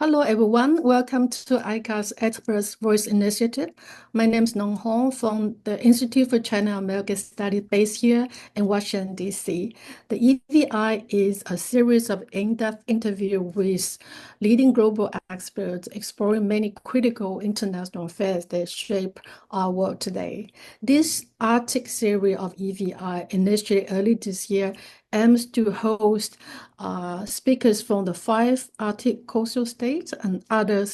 Hello, everyone. Welcome to ICAS Experts Voice Initiative. My name is Nong Hong from the Institute for China-American Studies based here in Washington, D.C. The EVI is a series of in-depth interviews with leading global experts exploring many critical international affairs that shape our world today. This Arctic series of EVI, initiated early this year, aims to host speakers from the five Arctic coastal states and other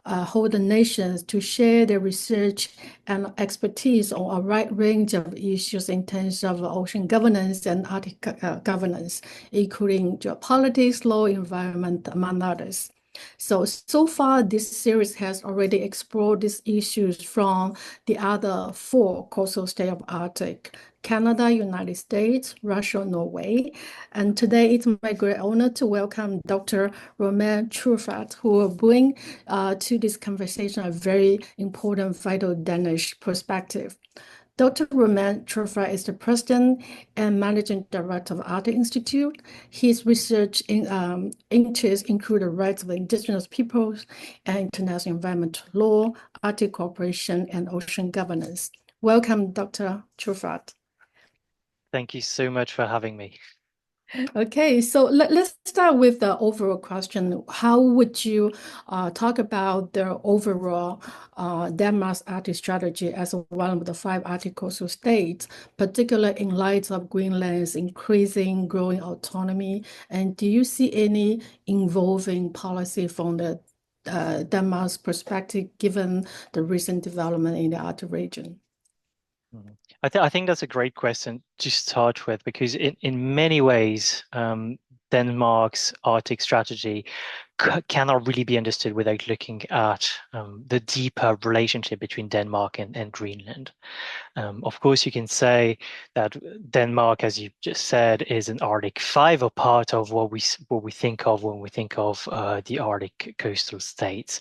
holder nations to share their research and expertise on a wide range of issues in terms of ocean governance and Arctic governance, including geopolitics, law, environment, among others. So far, this series has already explored these issues from the other four coastal states of Arctic: Canada, United States, Russia, Norway. And today it's my great honor to welcome Dr. Romain Chuffart, who will bring to this conversation a very important, vital Danish perspective. Dr. Romain Chuffart is the president and managing director of Arctic Institute. His research interests include the rights of indigenous peoples and international environmental law, Arctic cooperation, and ocean governance. Welcome, Dr. Chuffart. Thank you so much for having me. Okay, so let's start with the overall question. How would you talk about the overall Denmark's Arctic strategy as one of the five Arctic coastal states, particularly in light of Greenland's increasing growing autonomy? And do you see any involving policy from the Denmark's perspective, given the recent development in the Arctic region? I think that's a great question to start with because in many ways, Denmark's Arctic strategy cannot really be understood without looking at the deeper relationship between Denmark and Greenland. Of course, you can say that Denmark, as you just said, is an Arctic 5 or part of what we think of when we think of the Arctic coastal states.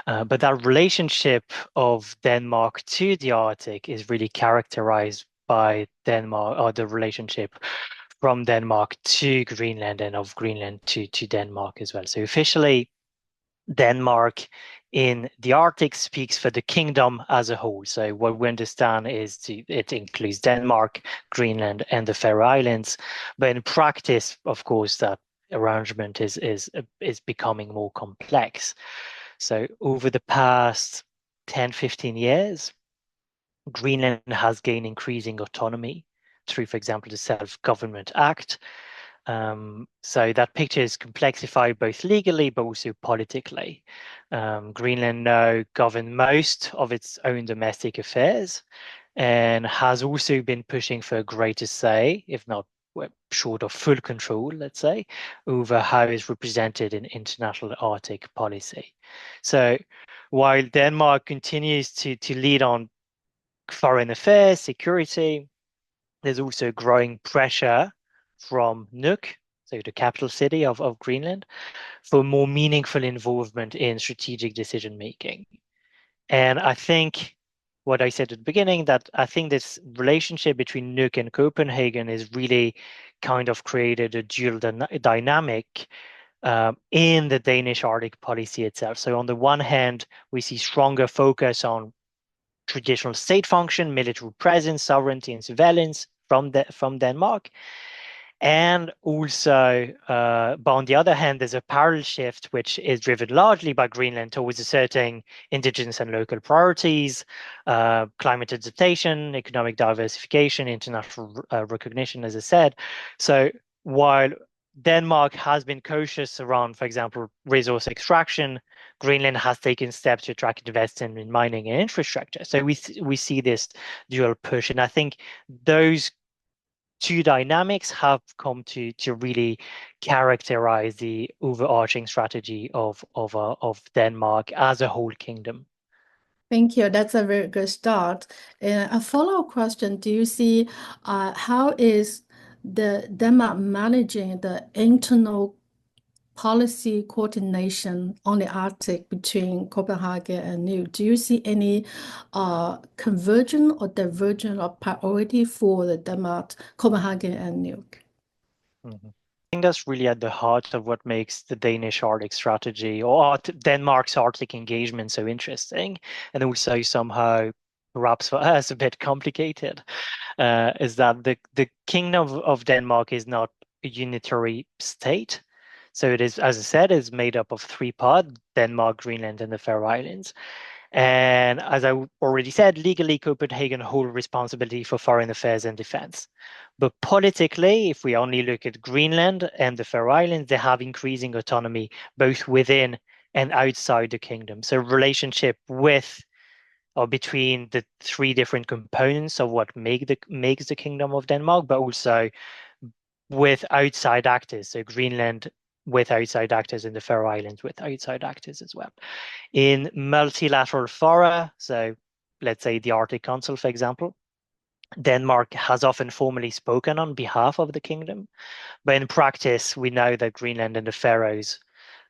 But that relationship of Denmark to the Arctic is really characterized by Denmark, or the relationship from Denmark to Greenland and of Greenland to Denmark as well. So officially, Denmark in the Arctic speaks for the kingdom as a whole. So what we understand is it includes Denmark, Greenland, and the Faroe Islands. But in practice, of course, that arrangement is becoming more complex. So over the past 10, 15 years, Greenland has gained increasing autonomy through, for example, the Self-Government Act. So that picture is complexified both legally but also politically. Greenland now governs most of its own domestic affairs and has also been pushing for a greater say, if not short of full control, let's say, over how it's represented in international Arctic policy. So while Denmark continues to lead on foreign affairs, security, there's also growing pressure from Nuuk, so the capital city of Greenland, for more meaningful involvement in strategic decision making. And I think what I said at the beginning, that I think this relationship between Nuuk and Copenhagen is really kind of created a dual dynamic in the Danish Arctic policy itself. So on the one hand, we see stronger focus on traditional state function, military presence, sovereignty, and surveillance from Denmark. And also, but on the other hand, there's a parallel shift, which is driven largely by Greenland towards asserting indigenous and local priorities, climate adaptation, economic diversification, international recognition, as I said. So while Denmark has been cautious around, for example, resource extraction, Greenland has taken steps to attract investment in mining and infrastructure. So we see this dual push, and I think those two dynamics have come to really characterize the overarching strategy of Denmark as a whole kingdom. Thank you. That's a very good start. A follow-up question, do you see how is the Denmark managing the internal policy coordination on the Arctic between Copenhagen and Nuuk? Do you see any conversion or diversion of priority for the Denmark, Copenhagen and Nuuk? Mhm. think that's really at the heart of what makes the Danish Arctic strategy or Denmark's Arctic engagement so interesting, and also somehow perhaps for us a bit complicated, is that the Kingdom of Denmark is not a unitary state. So it is, as I said, is made up of three parts: Denmark, Greenland, and the Faroe Islands. And as I already said, legally, Copenhagen hold responsibility for foreign affairs and defense. But politically, if we only look at Greenland and the Faroe Islands, they have increasing autonomy both within and outside the kingdom. So relationship with or between the three different components of what makes the Kingdom of Denmark, but also with outside actors. So Greenland with outside actors and the Faroe Islands with outside actors as well. In multilateral fora, so let's say the Arctic Council, for example, Denmark has often formally spoken on behalf of the kingdom, but in practice, we know that Greenland and the Faroes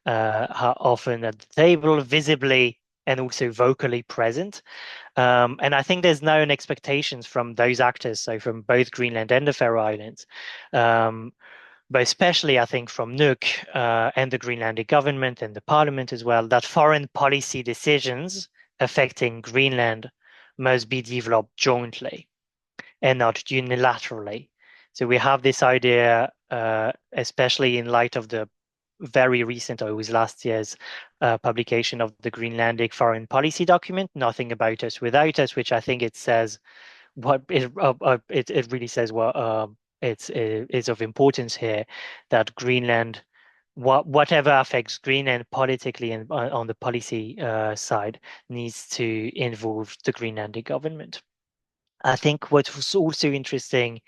are often at the table, visibly and also vocally present. And I think there's now an expectations from those actors, so from both Greenland and the Faroe Islands, but especially I think from Nuuk and the Greenlandic government and the parliament as well, that foreign policy decisions affecting Greenland must be developed jointly and not unilaterally. So we have this idea, especially in light of the very recent, or it was last year's publication of the Greenlandic foreign policy document, Nothing About Us Without Us, which I think it says what it really says what it's is of importance here, that Greenland, whatever affects Greenland politically and on the policy side, needs to involve the Greenlandic government. I think what was also interesting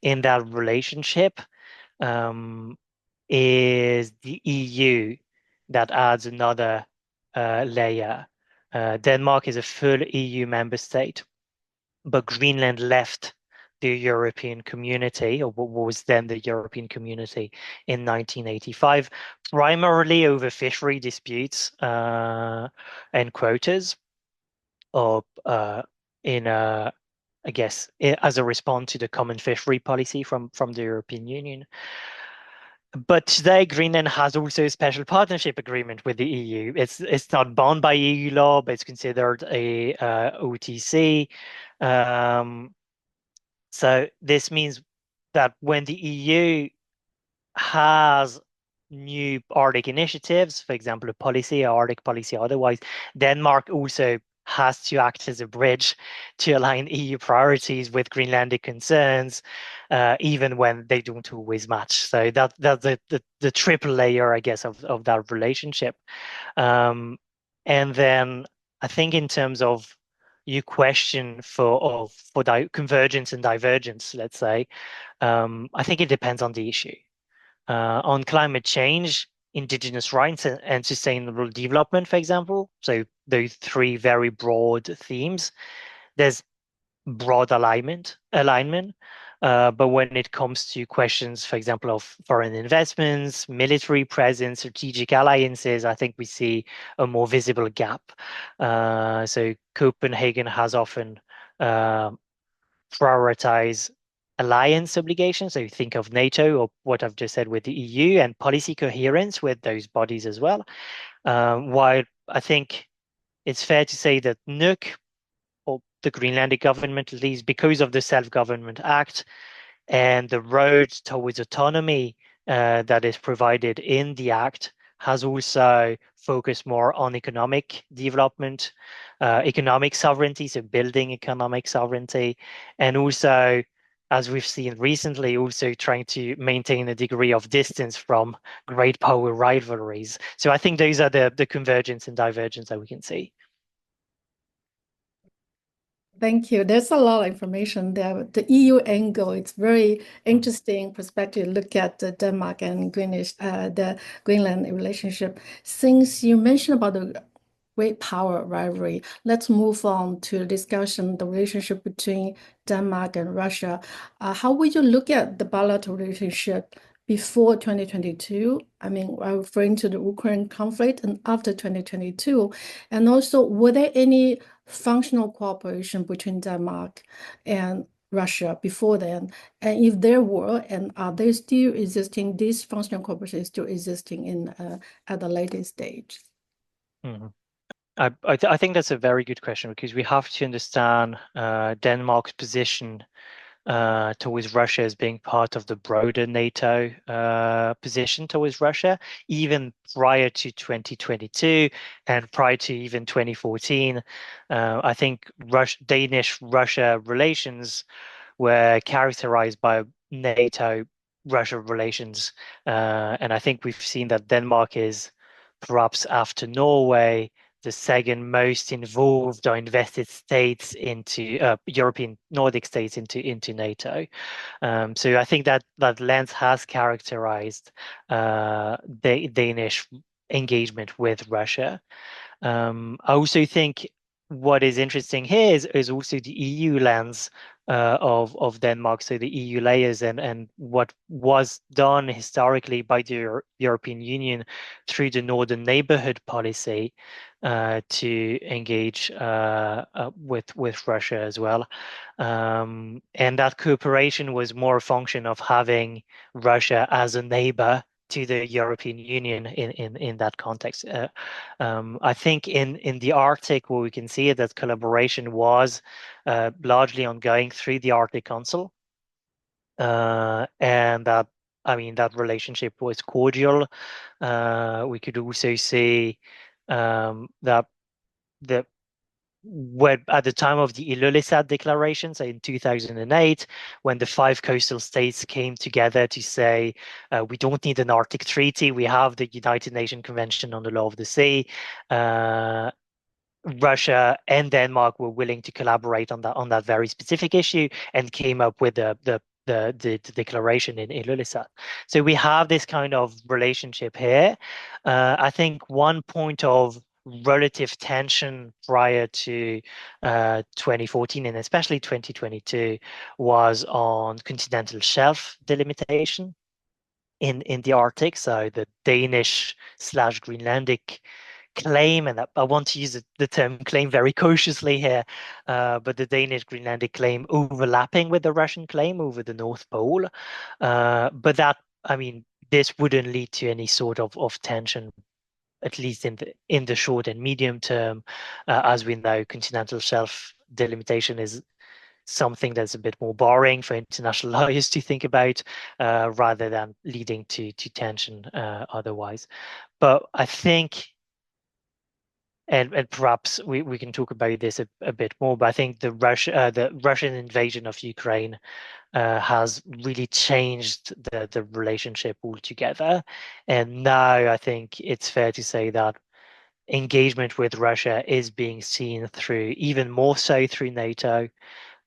in that relationship is the EU that adds another layer. Denmark is a full EU member state, but Greenland left the European community, or what was then the European community, in 1985, primarily over fishery disputes and quotas, or in a I guess, as a response to the common fishery policy from the European Union. But today, Greenland has also a special partnership agreement with the EU. It's not bound by EU law, but it's considered a OTC. So this means that when the EU has new Arctic initiatives, for example, a policy, or Arctic policy otherwise, Denmark also has to act as a bridge to align EU priorities with Greenlandic concerns, even when they don't always match. So that's the triple layer, I guess, of that relationship. And then I think in terms of your question for convergence and divergence, let's say, I think it depends on the issue. On climate change, Indigenous rights and sustainable development, for example. So those three very broad themes. There's broad alignment. But when it comes to questions, for example, of foreign investments, military presence, strategic alliances, I think we see a more visible gap. So Copenhagen has often prioritized alliance obligations. So you think of NATO or what I've just said with the EU, and policy coherence with those bodies as well. While I think it's fair to say that Nuuk, or the Greenlandic government, at least because of the Self-Government Act and the road towards autonomy that is provided in the Act, has also focused more on economic development, economic sovereignty, so building economic sovereignty, and also, as we've seen recently, also trying to maintain a degree of distance from great power rivalries. So I think those are the convergence and divergence that we can see. Thank you. There's a lot of information there. The EU angle, it's very interesting perspective to look at the Denmark and the Greenland relationship. Since you mentioned about the great power rivalry, let's move on to the discussion, the relationship between Denmark and Russia. How would you look at the bilateral relationship before 2022? I mean, I'm referring to the Ukraine conflict and after 2022. And also, were there any functional cooperation between Denmark and Russia before then? And if there were, and are they still existing, these functional cooperation is still existing in at the later stage? Mhm. I think that's a very good question because we have to understand Denmark's position towards Russia as being part of the broader NATO position towards Russia, even prior to 2022 and prior to even 2014. I think Danish-Russia relations were characterized by NATO-Russia relations. And I think we've seen that Denmark is perhaps after Norway, the second most involved or invested states into European Nordic states into NATO. So I think that lens has characterized the Danish engagement with Russia. I also think what is interesting here is also the EU lens of Denmark, so the EU layers and what was done historically by the European Union through the Northern Neighborhood policy to engage with Russia as well. And that cooperation was more a function of having Russia as a neighbor to the European Union in that context. I think in the Arctic, what we can see is that collaboration was largely ongoing through the Arctic Council, and that that relationship was cordial. We could also see that the when at the time of the Ilulissat Declaration, so in 2008, when the five coastal states came together to say, we don't need an Arctic treaty, we have the United Nations Convention on the Law of the Sea. Russia and Denmark were willing to collaborate on that very specific issue and came up with the declaration in Ilulissat. So we have this kind of relationship here. I think one point of relative tension prior to 2014 and especially 2022 was on continental shelf delimitation in the Arctic. So the Danish/Greenlandic claim, and I want to use the term claim very cautiously here, but the Danish Greenlandic claim overlapping with the Russian claim over the North Pole. But that, this wouldn't lead to any sort of tension, at least in the short and medium term. As we know, continental shelf delimitation is something that's a bit more boring for international lawyers to think about, rather than leading to tension otherwise. But I think and perhaps we can talk about this a bit more, but I think the Russian invasion of Ukraine has really changed the relationship altogether. And now I think it's fair to say that engagement with Russia is being seen through, even more so through NATO,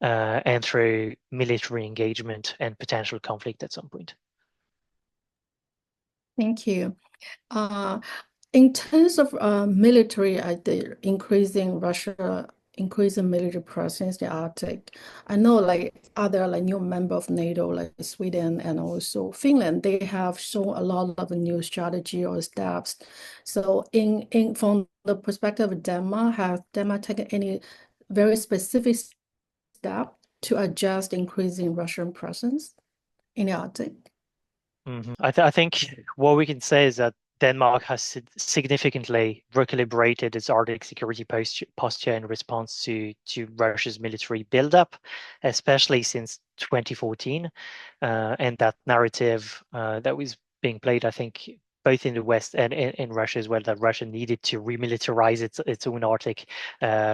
and through military engagement and potential conflict at some point. Thank you. In terms of military, the increasing military presence in the Arctic, I know like other like new member of NATO like Sweden and also Finland, they have shown a lot of new strategy or steps. So in from the perspective of Denmark, have Denmark taken any very specific step to adjust increasing Russian presence in the Arctic? I think what we can say is that Denmark has significantly recalibrated its Arctic security posture in response to Russia's military buildup, especially since 2014. And that narrative that was being played, I think, both in the West and in Russia as well, that Russia needed to remilitarize its own Arctic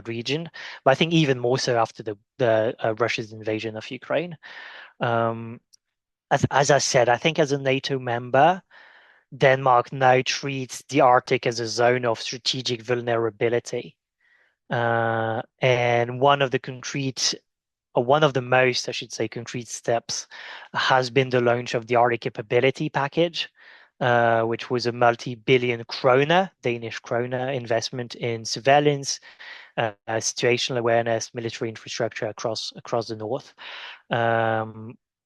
region. But I think even more so after the Russia's invasion of Ukraine. As I said, I think as a NATO member, Denmark now treats the Arctic as a zone of strategic vulnerability. And one of the most, I should say, concrete steps has been the launch of the Arctic Capability Package, which was a multi-billion kroner, Danish kroner, investment in surveillance, situational awareness, military infrastructure across the north.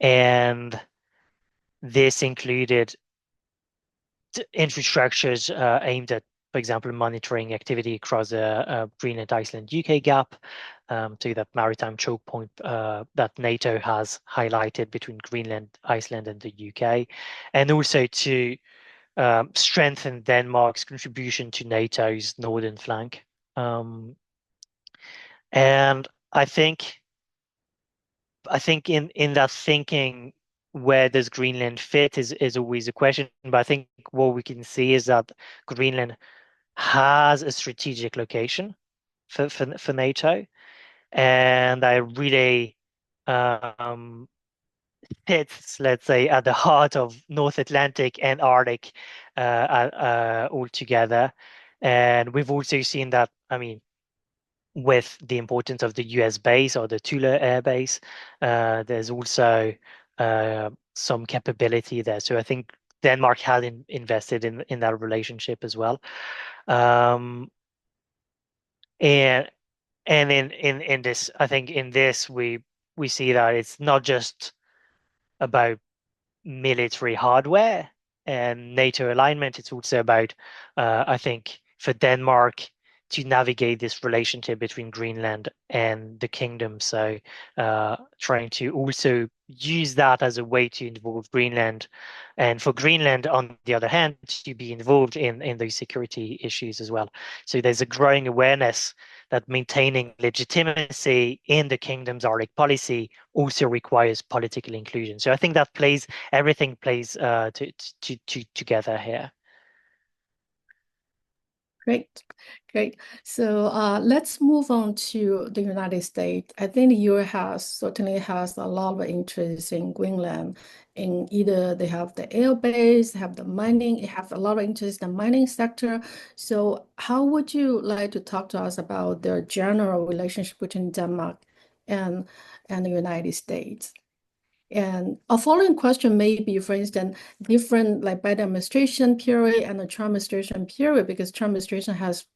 And this included infrastructures aimed at for example, monitoring activity across the Greenland, Iceland, UK gap, to that maritime choke point that NATO has highlighted between Greenland, Iceland, and the UK, and also to strengthen Denmark's contribution to NATO's northern flank. And I think in that thinking, where does Greenland fit is always a question. But I think what we can see is that Greenland has a strategic location for NATO, and I really fits, let's say, at the heart of North Atlantic and Arctic all together. And we've also seen that, I mean, with the importance of the US base or the Thule Air Base, there's also some capability there. So I think Denmark had invested in that relationship as well. Um, and and in this, I think in this we see that it's not just about military hardware and NATO alignment. It's also about, I think, for Denmark to navigate this relationship between Greenland and the kingdom. So trying to also use that as a way to involve Greenland, and for Greenland, on the other hand, to be involved in those security issues as well. So there's a growing awareness that maintaining legitimacy in the kingdom's Arctic policy also requires political inclusion. So I think that everything plays together here. Great, great. So let's move on to the United States. I think the US certainly has a lot of interest in Greenland. In either they have the air base, they have the mining, it have a lot of interest in the mining sector. So how would you like to talk to us about the general relationship between Denmark and the United States? And a following question may be, for instance, different like Biden administration period and the Trump administration period, because Trump administration has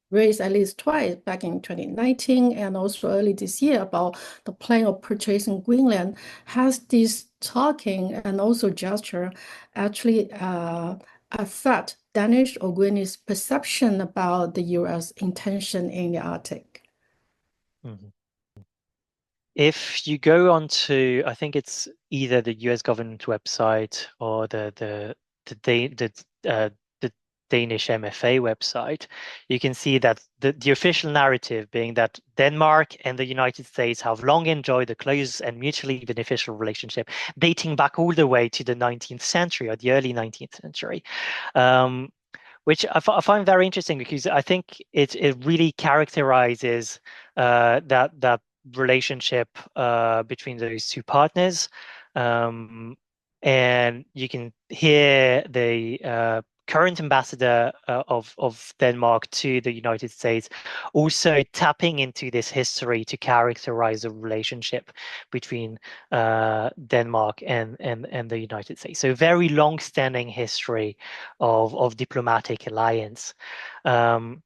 raised at least twice back in 2019 and also early this year about the plan of purchasing Greenland. Has this talking and also gesture actually affect Danish or Greenland's perception about the US intention in the Arctic? Mhm. If you go on to, I think it's either the US government website or the Danish MFA website, you can see that the official narrative being that Denmark and the United States have long enjoyed a close and mutually beneficial relationship dating back all the way to the 19th century or the early 19th century. Which I find very interesting, because I think it really characterizes that relationship between those two partners. And you can hear the current ambassador of Denmark to the United States also tapping into this history to characterize the relationship between Denmark and the United States. So very long-standing history of diplomatic alliance. And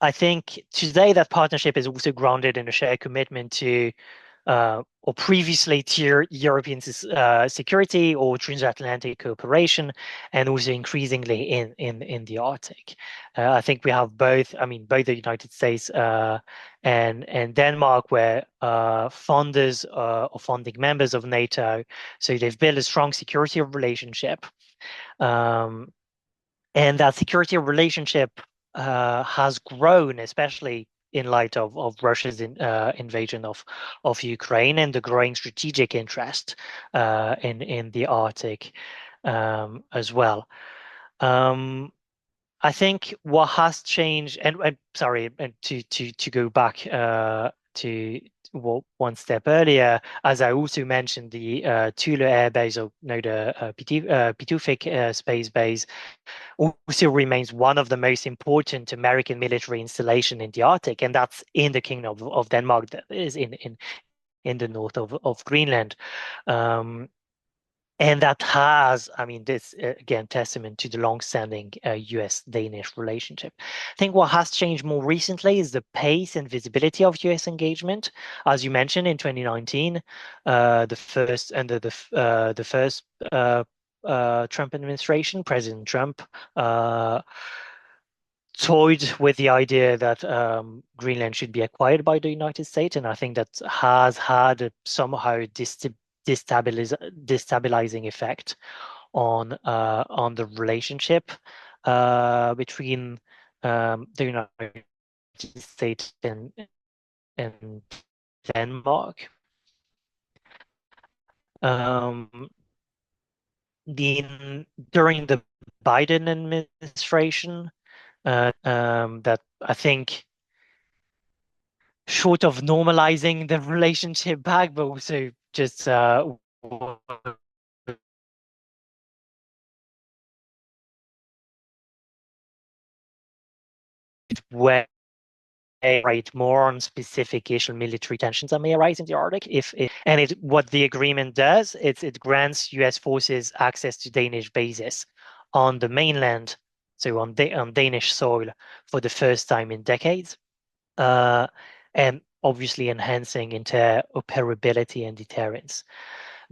I think today that partnership is also grounded in a shared commitment to or previously to European security or transatlantic cooperation, and also increasingly in the Arctic. I think we have both. I mean, both the United States and Denmark were founders or founding members of NATO, so they've built a strong security relationship. And that security relationship has grown, especially in light of Russia's invasion of Ukraine and the growing strategic interest in the Arctic as well. I think what has changed, and sorry, and to go back to one step earlier, as I also mentioned, the Thule Air Base, or no, the Pituffik Space Base, also remains one of the most important American military installation in the Arctic, and that's in the Kingdom of Denmark, that is in the north of Greenland. And that has, I mean, this again, testament to the long-standing US-Danish relationship. I think what has changed more recently is the pace and visibility of US engagement. As you mentioned, in 2019, the first Trump administration, President Trump, toyed with the idea that Greenland should be acquired by the United States, and I think that has had a somehow destabilizing effect on the relationship between the United States and Denmark. Um, During the Biden administration, that I think, short of normalizing the relationship back, but also just where rate more on specific issue military tensions that may arise in the Arctic. What the agreement does, it grants U.S. forces access to Danish bases on the mainland, so on Danish soil for the first time in decades, and obviously enhancing interoperability and deterrence.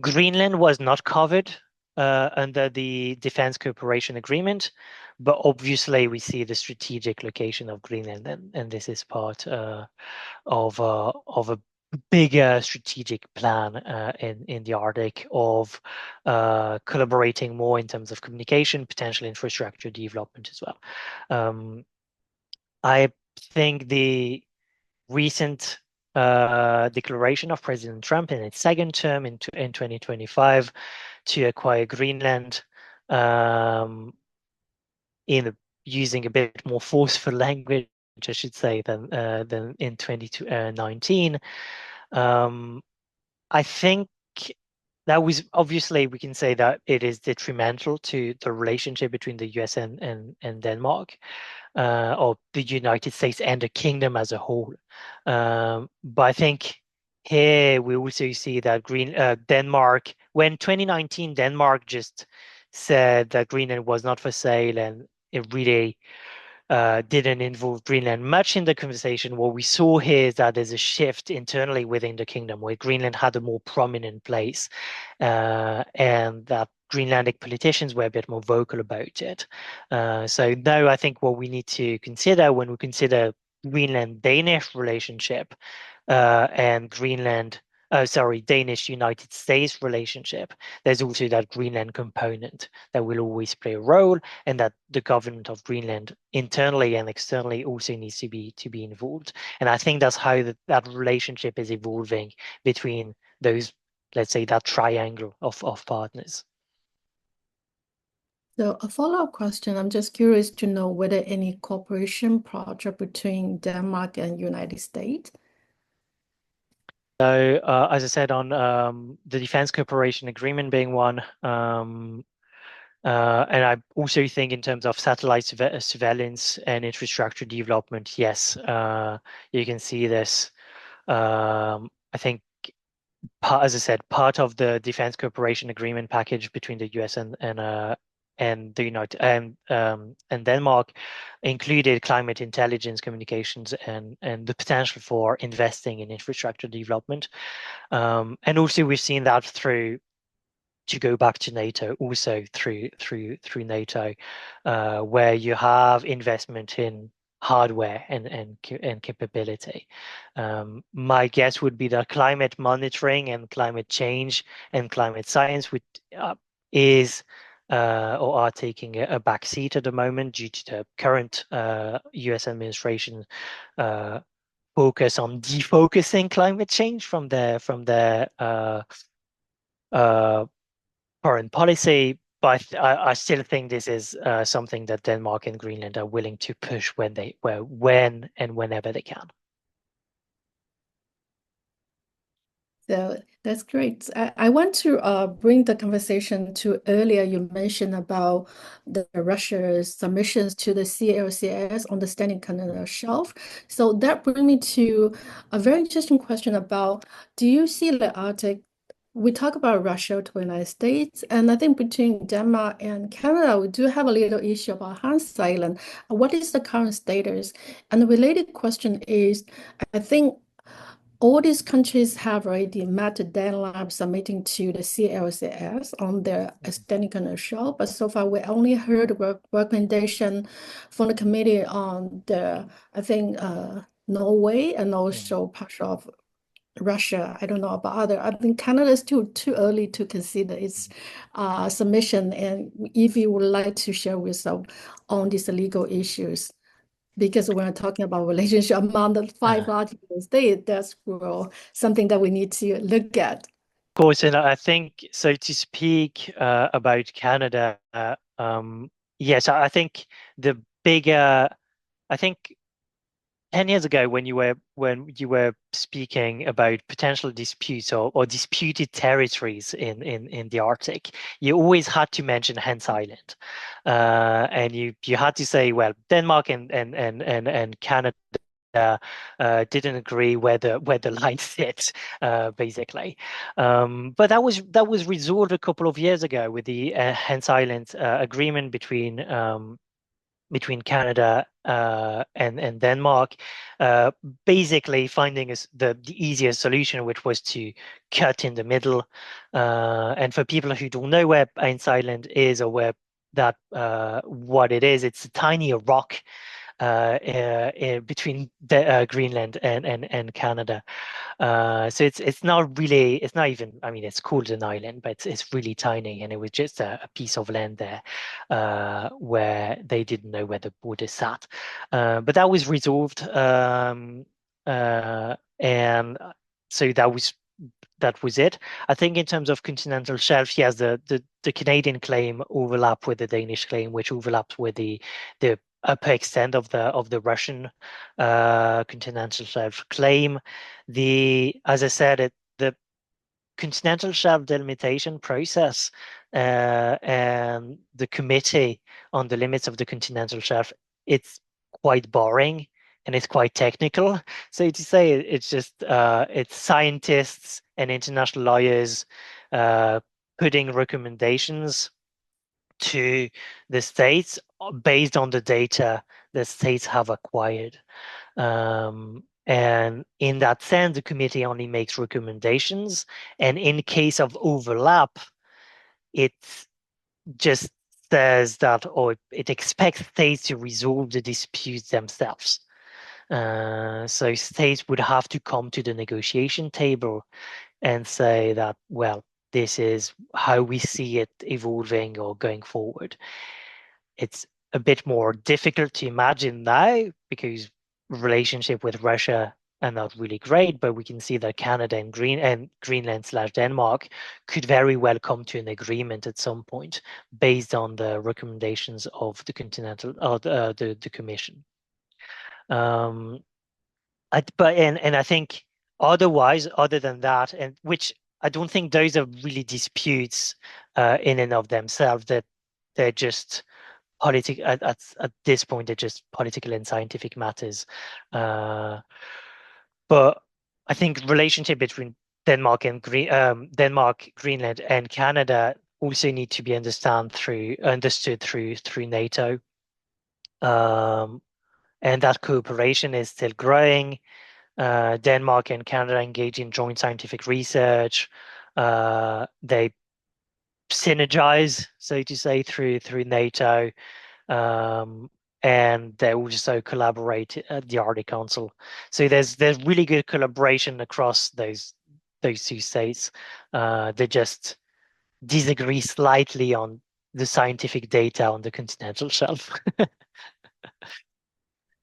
Greenland was not covered under the Defense Cooperation Agreement, but obviously we see the strategic location of Greenland, and this is part of a bigger strategic plan in the Arctic of collaborating more in terms of communication, potential infrastructure development as well. I think the recent declaration of President Trump in its second term in 2025 to acquire Greenland, using a bit more forceful language, I should say, than in 2019. I think that was obviously, we can say that it is detrimental to the relationship between the US and Denmark, or the United States and the kingdom as a whole. But I think here we also see that Denmark, when 2019 Denmark just said that Greenland was not for sale, and it really didn't involve Greenland much in the conversation. What we saw here is that there's a shift internally within the kingdom where Greenland had a more prominent place, and that Greenlandic politicians were a bit more vocal about it. So now I think what we need to consider when we consider Greenland-Danish relationship and Danish-United States relationship, there's also that Greenland component that will always play a role, and that the government of Greenland internally and externally also needs to be involved. And I think that's how that relationship is evolving between those, let's say, that triangle of partners. So a follow-up question, I'm just curious to know whether any cooperation project between Denmark and United States. So, as I said, on the Defense Cooperation Agreement being one, and I also think in terms of satellite surveillance and infrastructure development, yes, you can see this. I think, as I said, part of the Defense Cooperation Agreement package between the US and the United and Denmark included climate intelligence communications and the potential for investing in infrastructure development. And also we've seen that through, to go back to NATO, also through NATO, where you have investment in hardware and capability. My guess would be that climate monitoring and climate change and climate science is or are taking a back seat at the moment due to the current US administration focus on defocusing climate change from their foreign policy. But I still think this is something that Denmark and Greenland are willing to push when and whenever they can. So that's great. I want to bring the conversation to earlier you mentioned about Russia's submissions to the CLCS on the Standing Continental Shelf. So that brings me to a very interesting question about, do you see the Arctic? We talk about Russia to the United States, and I think between Denmark and Canada, we do have a little issue about Hans Island. What is the current status? And the related question is, I think all these countries have already met the deadline submitting to the CLCS on their technical show, but so far we only heard recommendation from the committee on the, I think, Norway and also part of Russia. I don't know about other. I think Canada is too early to consider its submission. And if you would like to share with us on these legal issues, because we're talking about relationship among the five articles, that's something that we need to look at. Of course, and I think so to speak about Canada, yes, I think the bigger, I think 10 years ago when you were speaking about potential disputes or disputed territories in the Arctic, you always had to mention Hens Island. And you had to say, well, Denmark and Canada didn't agree where the line sits, basically. But that was resolved a couple of years ago with the Hens Island agreement between Canada and Denmark, basically finding the easiest solution, which was to cut in the middle. And for people who don't know where Hens Island is or what it is, it's a tiny rock between Greenland and Canada. So it's not even, I mean, it's called an island, but it's really tiny, and it was just a piece of land there where they didn't know where the border sat. But that was resolved, and so that was it. I think in terms of continental shelf, yes, the Canadian claim overlapped with the Danish claim, which overlapped with the upper extent of the Russian continental shelf claim. As I said, the continental shelf delimitation process and the committee on the limits of the continental shelf, it's quite boring and it's quite technical. So to say it's just it's scientists and international lawyers putting recommendations to the states based on the data the states have acquired. And in that sense, the committee only makes recommendations. And in case of overlap, it just says that, or it expects states to resolve the disputes themselves. So states would have to come to the negotiation table and say that, well, this is how we see it evolving or going forward. It's a bit more difficult to imagine now because relationship with Russia are not really great, but we can see that Canada and Greenland/Denmark could very well come to an agreement at some point based on the recommendations of the continental or the Commission. I think otherwise, other than that, and which I don't think those are really disputes in and of themselves, that they're just at this point, they're just political and scientific matters. But I think relationship between Denmark, Greenland, and Canada also need to be understood through NATO. And that cooperation is still growing. Denmark and Canada engage in joint scientific research. They synergize, so to say, through NATO. And they also collaborate at the Arctic Council. So there's really good collaboration across those two states. They just disagree slightly on the scientific data on the continental shelf.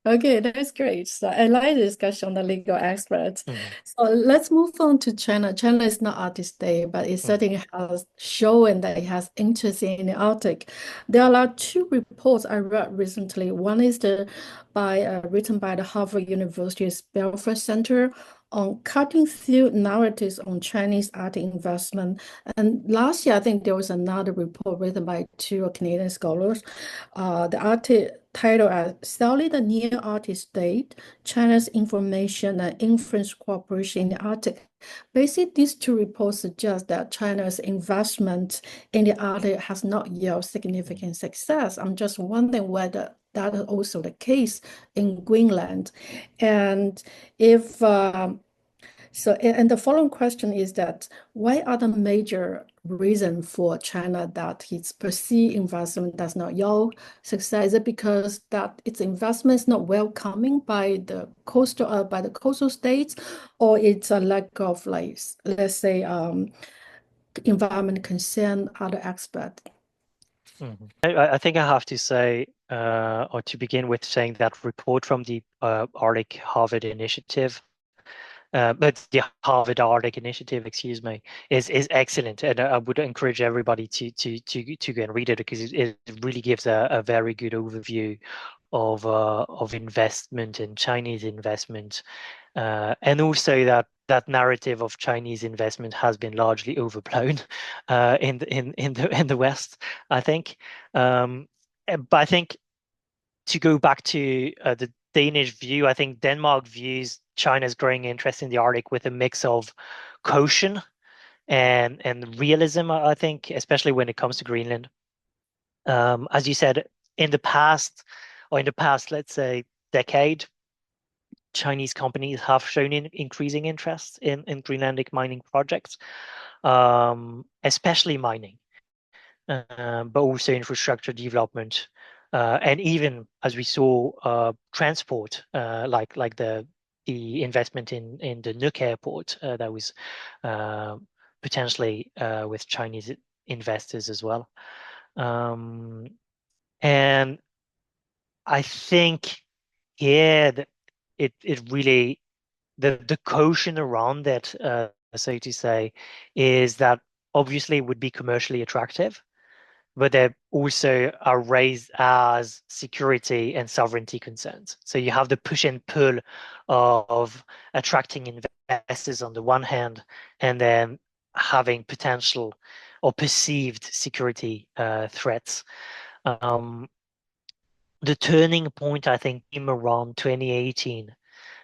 Okay, that's great. So I like the discussion on the legal experts. So let's move on to China. China is not Arctic Day, but it certainly has shown that it has interest in the Arctic. There are two reports I read recently. One is written by the Harvard University's Belfer Center on cutting through narratives on Chinese Arctic investment. And last year, I think there was another report written by two Canadian scholars. The Arctic title as Selling the Near Arctic State, China's Information and Influence Cooperation in the Arctic. Basically, these two reports suggest that China's investment in the Arctic has not yielded significant success. I'm just wondering whether that is also the case in Greenland. And if So, and the following question is that why are the major reason for China that its perceived investment does not yield success? Is it because that its investment is not welcoming by the coastal states, or it's a lack of like let's say environment concern, other aspect? I think I have to say, or to begin with, saying that report from the Arctic Harvard Initiative, but the Harvard Arctic Initiative, excuse me, is excellent, and I would encourage everybody to go and read it because it really gives a very good overview of investment and Chinese investment, and also that narrative of Chinese investment has been largely overblown in the West, I think. But I think to go back to the Danish view, I think Denmark views China's growing interest in the Arctic with a mix of caution and realism, I think, especially when it comes to Greenland. As you said, in the past, let's say, decade, Chinese companies have shown increasing interest in Greenlandic mining projects, especially mining, but also infrastructure development, and even as we saw, transport, like the investment in the Nuuk airport that was potentially with Chinese investors as well. And I think here that it really the caution around that, so to say, is that obviously it would be commercially attractive, but they also are raised as security and sovereignty concerns. So you have the push and pull of attracting investors on the one hand, and then having potential or perceived security threats. The turning point, I think, came around 2018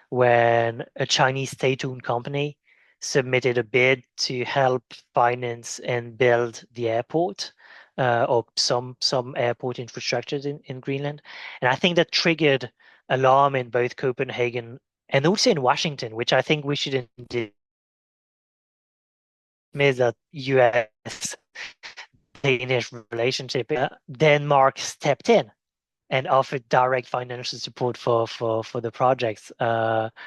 when a Chinese state-owned company submitted a bid to help finance and build the airport, or some airport infrastructures in Greenland. And I think that triggered alarm in both Copenhagen and also in Washington, which I think we shouldn't dismiss that US-Danish relationship. Denmark stepped in and offered direct financial support for the projects,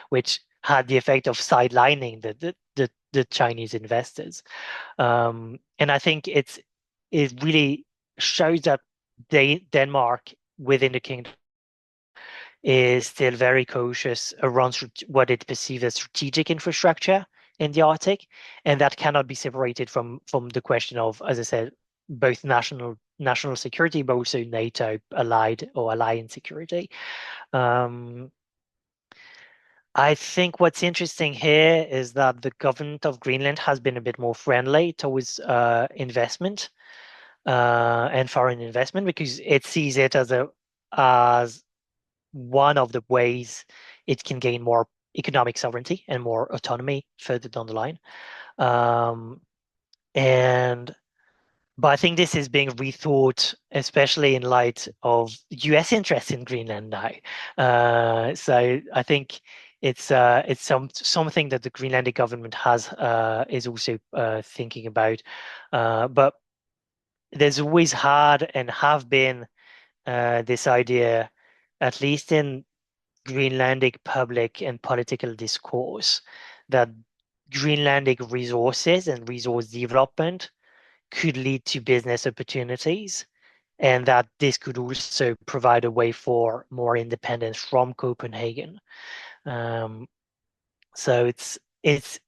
which had the effect of sidelining the Chinese investors. And I think it really shows that Denmark within the kingdom is still very cautious around what it perceives as strategic infrastructure in the Arctic, and that cannot be separated from the question of, as I said, both national security, but also NATO allied or alliance security. I think what's interesting here is that the government of Greenland has been a bit more friendly towards investment and foreign investment, because it sees it as one of the ways it can gain more economic sovereignty and more autonomy further down the line. But I think this is being rethought, especially in light of US interest in Greenland now. So I think it's something that the Greenlandic government is also thinking about. But there's always had and have been this idea, at least in Greenlandic public and political discourse, that Greenlandic resources and resource development could lead to business opportunities, and that this could also provide a way for more independence from Copenhagen. So it's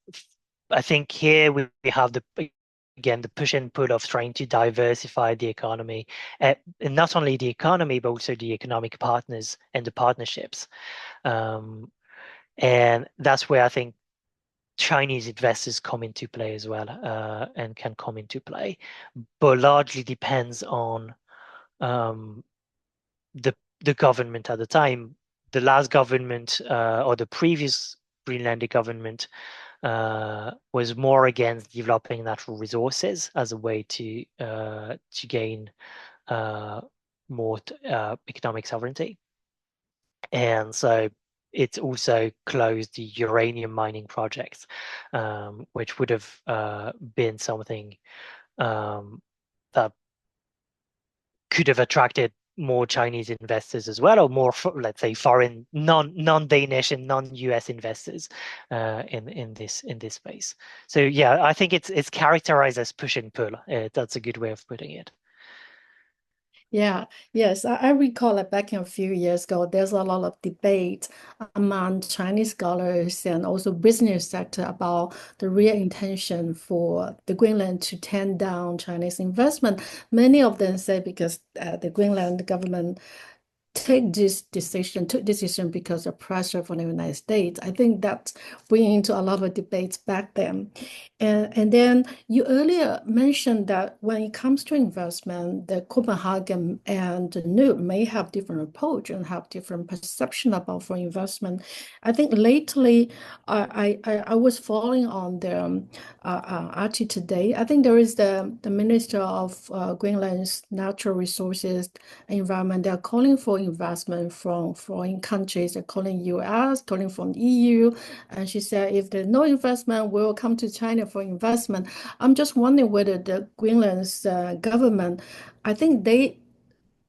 I think here we have again the push and pull of trying to diversify the economy, and not only the economy but also the economic partners and the partnerships. And that's where I think Chinese investors come into play as well, and can come into play, but largely depends on the government at the time. The last government, or the previous Greenlandic government, was more against developing natural resources as a way to gain more economic sovereignty, and so it's also closed the uranium mining projects, which would have been something that could have attracted more Chinese investors as well, or more, let's say, foreign, non-Danish and non-US investors in this space. So yeah, I think it's characterized as push and pull. That's a good way of putting it. Yeah, yes, I recall that back in a few years ago, there's a lot of debate among Chinese scholars and also business sector about the real intention for the Greenland to turn down Chinese investment. Many of them say because the Greenland government took this decision because of pressure from the United States. I think that's bringing into a lot of debates back then. And then you earlier mentioned that when it comes to investment, the Copenhagen and the Nuuk may have different approach and have different perception about for investment. I think lately I was following on the RT today. I think there is the Minister of Greenland's Natural Resources Environment. They are calling for investment from foreign countries. They're calling US, calling from EU. And she said, if there's no investment, we'll come to China for investment. I'm just wondering whether the Greenland's government, I think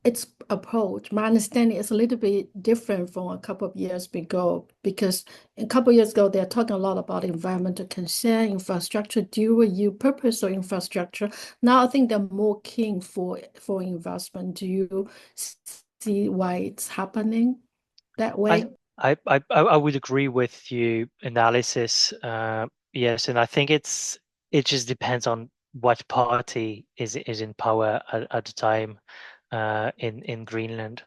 its approach, my understanding is a little bit different from a couple of years ago, because a couple of years ago, they're talking a lot about environmental concern, infrastructure, dual use purpose of infrastructure. Now I think they're more keen for investment. Do you see why it's happening that I way? I would agree with you analysis. Yes, and I think it just depends on what party is in power at the time in Greenland.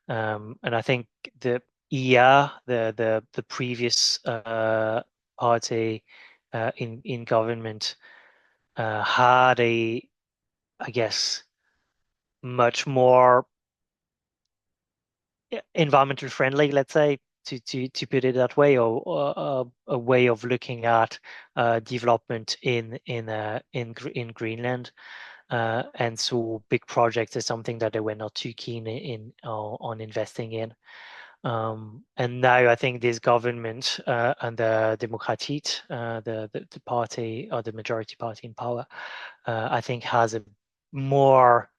And I think the EA, the previous party in government had I guess, much more environmental friendly, let's say, to put it that way, or a way of looking at development in Greenland, and so big projects is something that they were not too keen on investing in. And now I think this government and the Demokratiet, the party or the majority party in power, I think has a more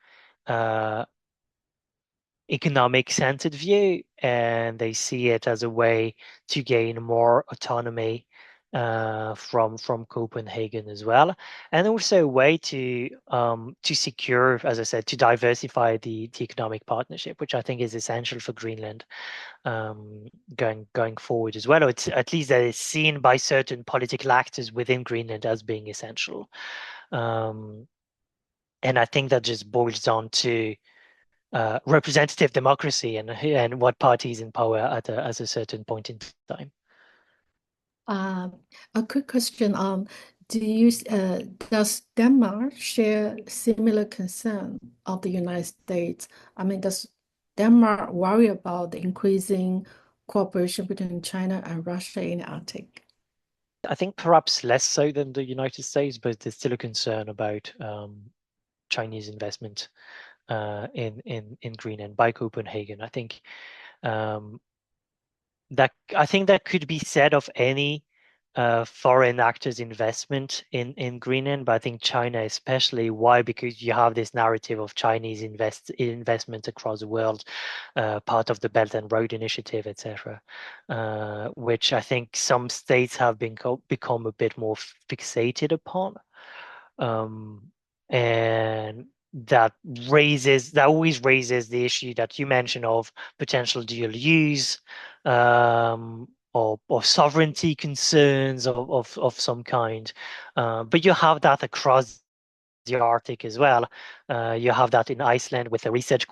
economic centered view, and they see it as a way to gain more autonomy from Copenhagen as well, and also a way to secure, as I said, to diversify the economic partnership, which I think is essential for Greenland going forward as well. Or it's at least that is seen by certain political actors within Greenland as being essential. And I think that just boils down to representative democracy and what party is in power at a certain point in time. Uh, a quick question. Does Denmark share similar concern of the United States? I mean, does Denmark worry about the increasing cooperation between China and Russia in the Arctic? I think perhaps less so than the United States, but there's still a concern about Chinese investment in Greenland by Copenhagen. Um, I think that could be said of any foreign actors' investment in Greenland, but I think China especially. Why? Because you have this narrative of Chinese investment across the world, part of the Belt and Road Initiative, etc., which I think some states have become a bit more fixated upon. And that always raises the issue that you mentioned of potential dual use, or sovereignty concerns of some kind. But you have that across the Arctic as well. You have that in Iceland with a research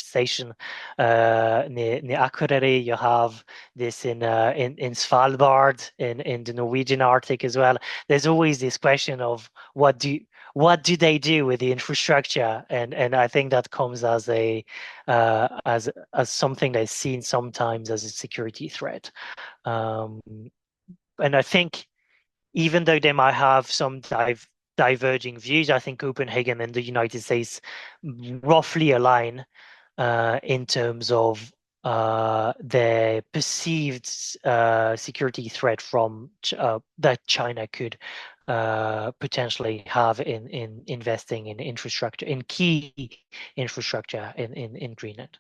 station near Akureyri. You have this in Svalbard in the Norwegian Arctic as well. There's always this question of what do they do with the infrastructure, and I think that comes as as something that's seen sometimes as a security threat. And I think even though they might have some diverging views, I think Copenhagen and the United States roughly align in terms of the perceived security threat from that China could potentially have in investing in infrastructure, in key infrastructure in Greenland.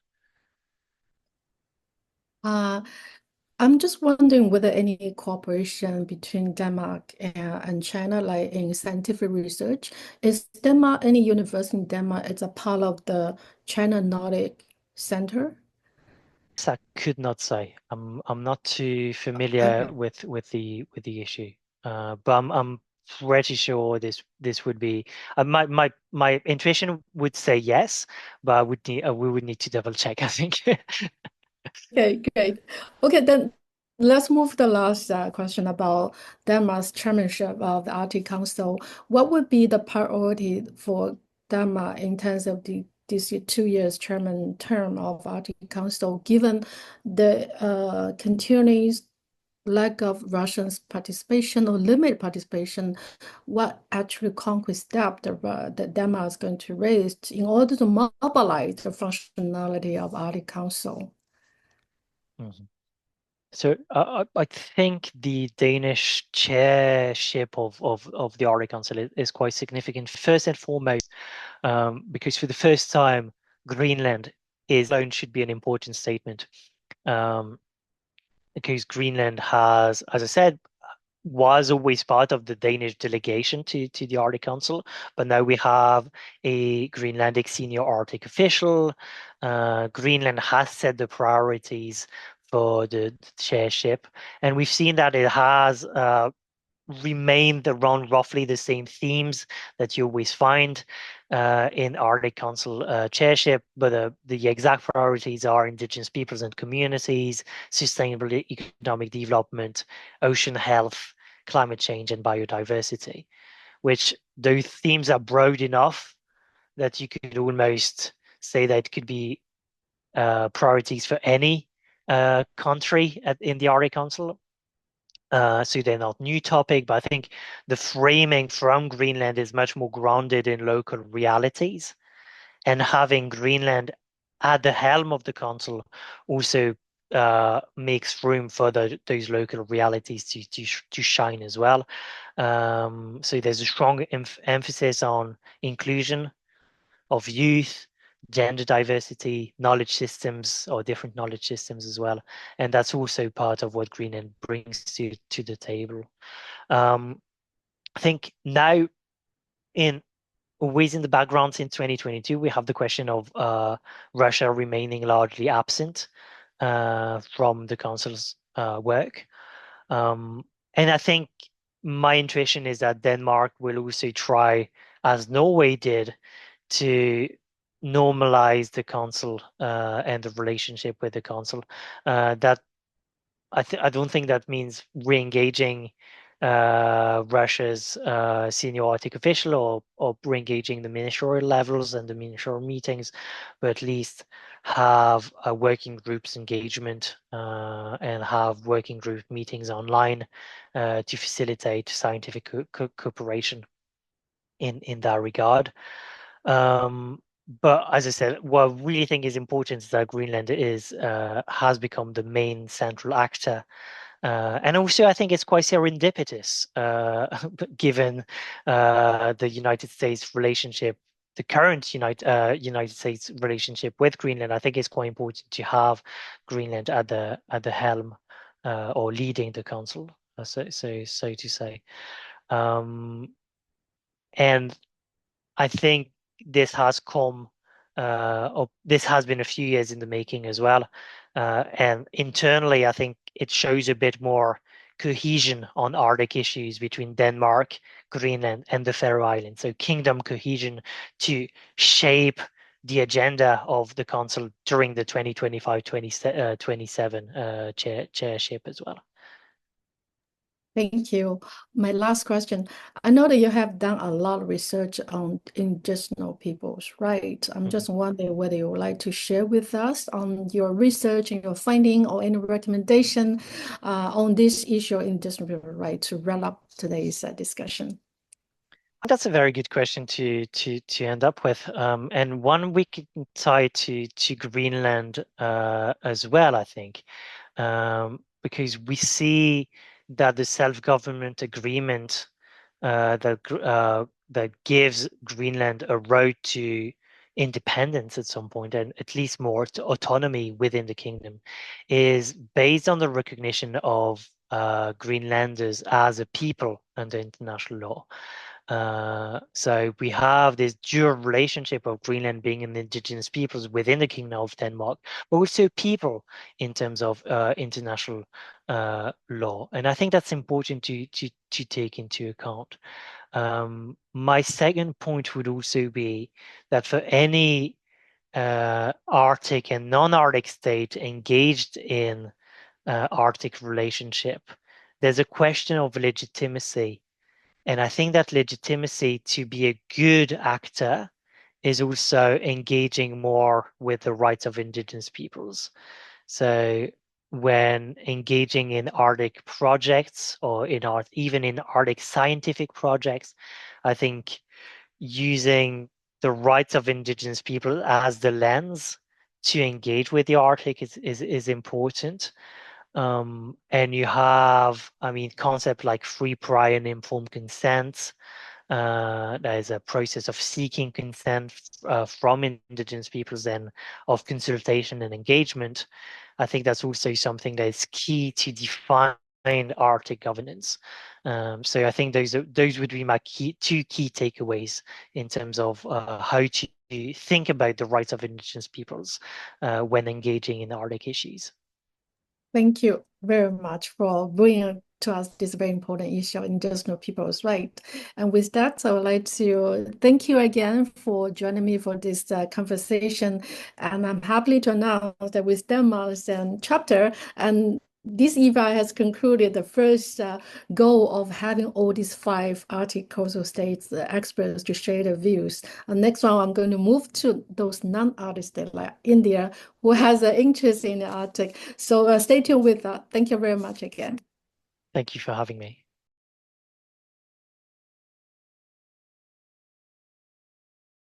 I'm just wondering whether any cooperation between Denmark and China, like in scientific research, is Denmark, any university in Denmark, is a part of the China Nordic Center? I could not say. I'm not too familiar Okay. with the issue, but I'm pretty sure this would be. My intuition would say yes, but we would need to double check, I think. Okay, great. Okay, then let's move to the last question about Denmark's chairmanship of the Arctic Council. What would be the priority for Denmark in terms of this 2 years chairman term of Arctic Council, given the continuous lack of Russia's participation or limited participation? What actually concrete step that Denmark is going to raise in order to mobilize the functionality of Arctic Council? Mhm. So I think the Danish chairship of the Arctic Council is quite significant. First and foremost, because for the first time, Greenland is alone should be an important statement. Um, because Greenland has, as I said, was always part of the Danish delegation to the Arctic Council, but now we have a Greenlandic senior Arctic official. Greenland has set the priorities for the chairship, and we've seen that it has remained around roughly the same themes that you always find in Arctic Council chairship, but the exact priorities are Indigenous peoples and communities, sustainable economic development, ocean health, climate change, and biodiversity, which those themes are broad enough that you could almost say that it could be priorities for any country in the Arctic Council. So they're not new topic, but I think the framing from Greenland is much more grounded in local realities. And having Greenland at the helm of the council also makes room for those local realities to shine as well. So there's a strong emphasis on inclusion of youth, gender diversity, knowledge systems, or different knowledge systems as well. And that's also part of what Greenland brings to the table. I think now, in always in the background since 2022, we have the question of Russia remaining largely absent from the council's work. And I think my intuition is that Denmark will also try, as Norway did, to normalize the council and the relationship with the council. That I don't think that means re-engaging Russia's senior Arctic official or re-engaging the ministerial levels and the ministerial meetings, but at least have a working groups engagement and have working group meetings online to facilitate scientific cooperation in that regard. But as I said, what I really think is important is that Greenland has become the main central actor. And also, I think it's quite serendipitous, given the United States relationship, the current United States relationship with Greenland. I think it's quite important to have Greenland at the helm or leading the council, so to say. Um, and I think this has come, or this has been a few years in the making as well. And internally, I think it shows a bit more cohesion on Arctic issues between Denmark, Greenland, and the Faroe Islands. So kingdom cohesion to shape the agenda of the council during the 2025-2027 chairship as well. Thank you. My last question. I know that you have done a lot of research on indigenous peoples, right? I'm Mhm. just wondering whether you would like to share with us on your research and your finding or any recommendation on this issue of indigenous people, right, to wrap up today's discussion. that's a very good question to end up with, and one we can tie to Greenland as well, I think, because we see that the self-government agreement that gives Greenland a road to independence at some point, and at least more to autonomy within the kingdom, is based on the recognition of Greenlanders as a people under international law. So we have this dual relationship of Greenland being an indigenous peoples within the Kingdom of Denmark, but also people in terms of international law. And I think that's important to take into account. My second point would also be that for any Arctic and non-Arctic state engaged in Arctic relationship, there's a question of legitimacy. And I think that legitimacy to be a good actor is also engaging more with the rights of indigenous peoples. So when engaging in Arctic projects or even in Arctic scientific projects, I think using the rights of indigenous people as the lens to engage with the Arctic is important. And you have, I mean, concept like free, prior, and informed consent. There is a process of seeking consent from indigenous peoples and of consultation and engagement. I think that's also something that is key to define Arctic governance. So I think those would be my two key takeaways in terms of how to think about the rights of indigenous peoples when engaging in Arctic issues. Thank you very much for bringing to us this very important issue of indigenous people's right. And with that, I would like to thank you again for joining me for this conversation. And I'm happy to announce that with Denmark's chapter, and this event has concluded the first goal of having all these 5 Arctic coastal states experts to share their views. And next one, I'm going to move to those non-Arctic states like India, who has an interest in the Arctic. So stay tuned with that. Thank you very much again. Thank you for having me.